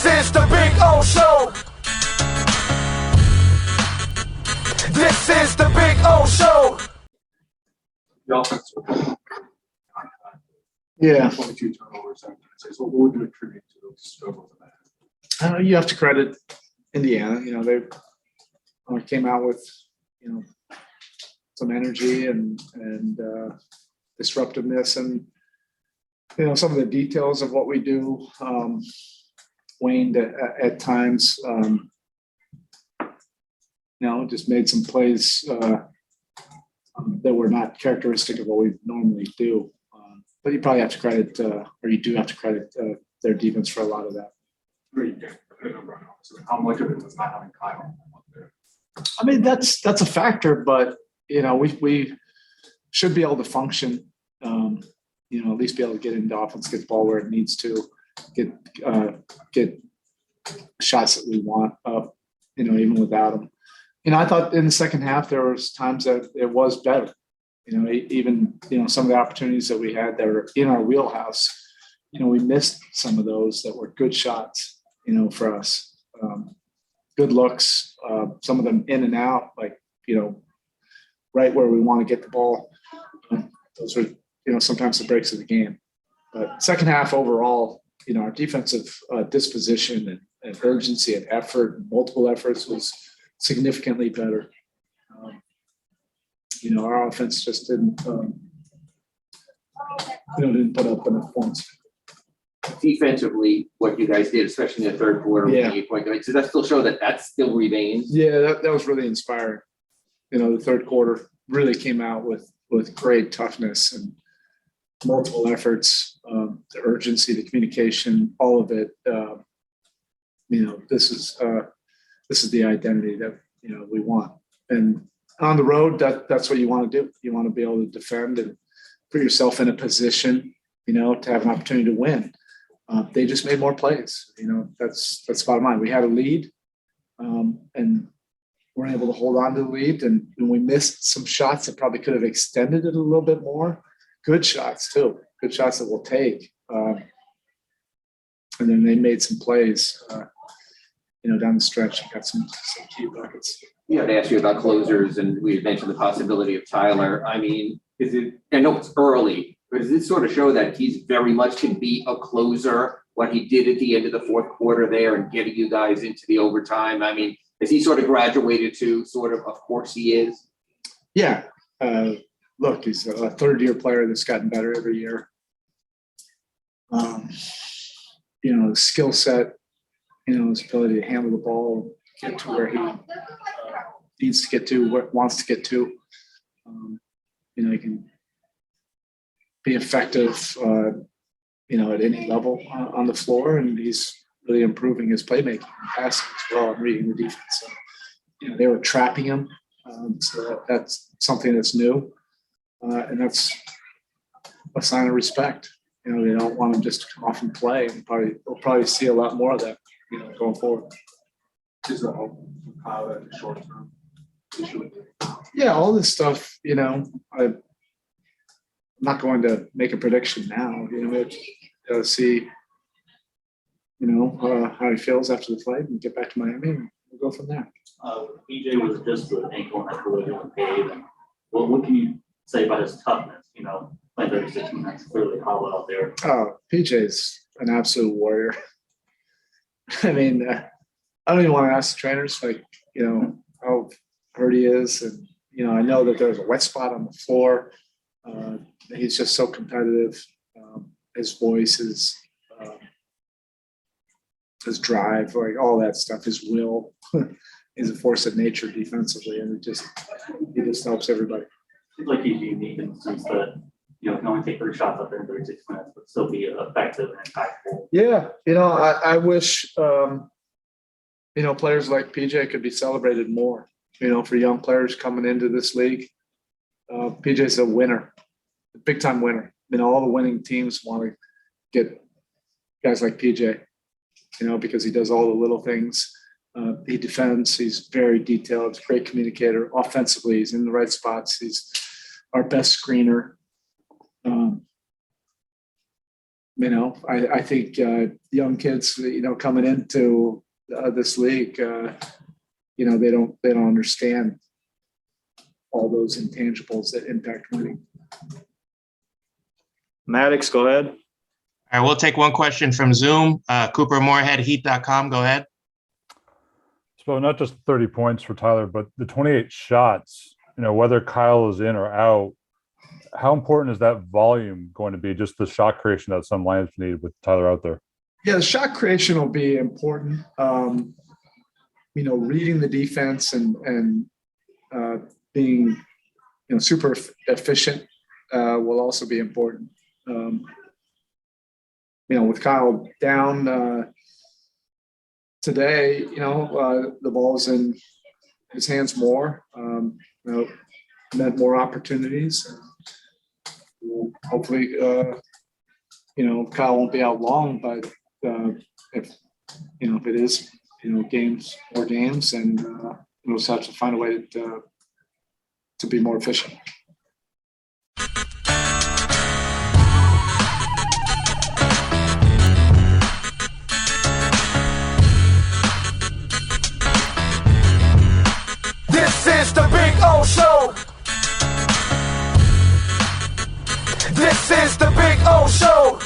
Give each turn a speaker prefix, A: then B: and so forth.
A: is the Big O Show. This is the Big O Show.
B: The offense.
C: Yeah.
B: 22 turnovers. So what would you attribute to those struggles in that?
C: You have to credit Indiana. You know, they came out with, you know, some energy and disruptiveness, and you know, some of the details of what we do waned at times. You know, just made some plays that were not characteristic of what we normally do. But you probably have to credit, or you do have to credit their defense for a lot of that.
B: How much of it was not having Kyle up there?
C: I mean, that's a factor, but you know, we should be able to function. You know, at least be able to get into offense, get the ball where it needs to, get shots that we want up. You know, even without them. You know, I thought in the second half there was times that it was better. You know, even, you know, some of the opportunities that we had that were in our wheelhouse, you know, we missed some of those that were good shots, you know, for us. Good looks, some of them in and out, like, you know, right where we want to get the ball. Those are, you know, sometimes the breaks of the game. But second half overall, you know, our defensive disposition and urgency and effort, multiple efforts was significantly better. You know, our offense just didn't, you know, didn't put up enough points.
D: Defensively, what you guys did, especially in the third quarter,
C: Yeah.
D: with the 8-point guide, does that still show that still remains?
C: Yeah, that was really inspiring. You know, the third quarter really came out with great toughness and multiple efforts, the urgency, the communication, all of it. You know, this is the identity that, you know, we want. And on the road, that's what you want to do. You want to be able to defend and put yourself in a position, you know, to have an opportunity to win. They just made more plays. You know, that's bottom line. We had a lead, and we're able to hold on to the lead, and we missed some shots that probably could have extended it a little bit more. Good shots too. Good shots that we'll take. And then they made some plays, you know, down the stretch. Got some key buckets.
D: Yeah, I'd ask you about closers, and we had mentioned the possibility of Tyler. I mean, I know it's early, but does it sort of show that he's very much can be a closer, what he did at the end of the fourth quarter there and getting you guys into the overtime? I mean, has he sort of graduated to sort of course he is?
C: Yeah. Look, he's a third-year player that's gotten better every year. You know, the skill set, you know, his ability to handle the ball, get to where he needs to get to, wants to get to. You know, he can be effective, you know, at any level on the floor, and he's really improving his playmaking and passing as well and reading the defense. So, you know, they were trapping him, so that's something that's new, and that's a sign of respect. You know, they don't want him just to come off and play, and we'll probably see a lot more of that, you know, going forward.
B: Is the hope for in the short term issue?
C: Yeah, all this stuff, you know, I'm not going to make a prediction now. You know, we have to see, you know, how he feels after the fight and get back to Miami, and we'll go from there.
E: PJ was just an ankle and collision Gabe. And what can you say about his toughness? You know, playing 36 minutes, clearly hollow out there.
C: Oh, PJ's an absolute warrior. I mean, I don't even want to ask the trainers, like, you know, how hurt he is. And, you know, I know that there's a wet spot on the floor. He's just so competitive. His voice, his drive, like all that stuff, his will. He's a force of nature defensively, and he just helps everybody.
E: Seems like he's unique in the sense that, you know, can only take 3 shots out there in 36 minutes, but still be effective and impactful.
C: Yeah, you know, I wish, you know, players like PJ could be celebrated more. You know, for young players coming into this league, PJ's a winner, a big-time winner. You know, all the winning teams want to get guys like PJ, you know, because he does all the little things. He defends. He's very detailed, great communicator. Offensively, he's in the right spots. He's our best screener. I think young kids, coming into this league, they don't understand all those intangibles that impact winning.
F: Maddox, go ahead.
G: All right, we'll take one question from Zoom. Cooper Moorhead, heat.com. Go ahead.
H: So not just 30 points for Tyler, but the 28 shots, whether Kyle is in or out, how important is that volume going to be, just the shot creation that some Lions need with Tyler out there?
C: Yeah, the shot creation will be important. Reading the defense and being, super efficient will also be important. With Kyle down today, the ball's in his hands more, meant more opportunities. Hopefully, Kyle won't be out long, but if it is, games, and we'll just have to find a way to be more efficient.
A: This is the Big O Show. This is the Big O Show.